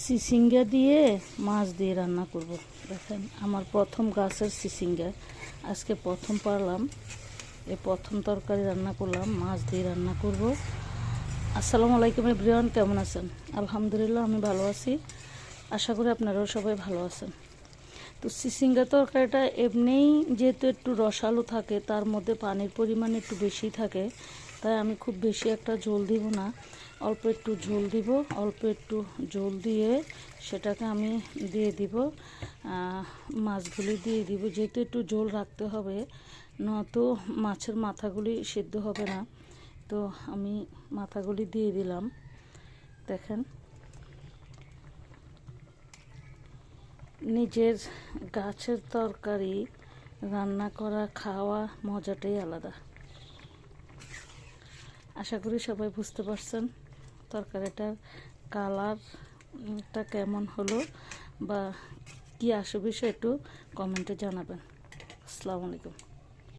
চিচিঙ্গা দিয়ে মাছ দিয়ে রান্না করব। দেখেন আমার প্রথম গাছের চিচিঙ্গা, আজকে প্রথম পারলাম, এই প্রথম তরকারি রান্না করলাম, মাছ দিয়ে রান্না করব। আসসালামু আলাইকুম এভরিওয়ান, কেমন আছেন? আলহামদুলিল্লাহ আমি ভালো আছি, আশা করি আপনারাও সবাই ভালো আছেন। তো চিচিঙ্গা তরকারিটা এমনিই যেহেতু একটু রসালো থাকে, তার মধ্যে পানির পরিমাণ একটু বেশি থাকে, তাই আমি খুব বেশি একটা ঝোল দিব না, অল্প একটু ঝোল দিব। অল্প একটু ঝোল দিয়ে সেটাকে আমি দিয়ে দিব, মাছগুলি দিয়ে দিব, যেহেতু একটু ঝোল রাখতে হবে, নয়তো মাছের মাথাগুলি সিদ্ধ হবে না। তো আমি মাথাগুলি দিয়ে দিলাম। দেখেন নিজের গাছের তরকারি রান্না করা খাওয়া মজাটাই আলাদা। আশা করি সবাই বুঝতে পারছেন তরকারিটার কালারটা কেমন হলো বা কি আসে বিষয় একটু কমেন্টে জানাবেন। আসসালামু আলাইকুম।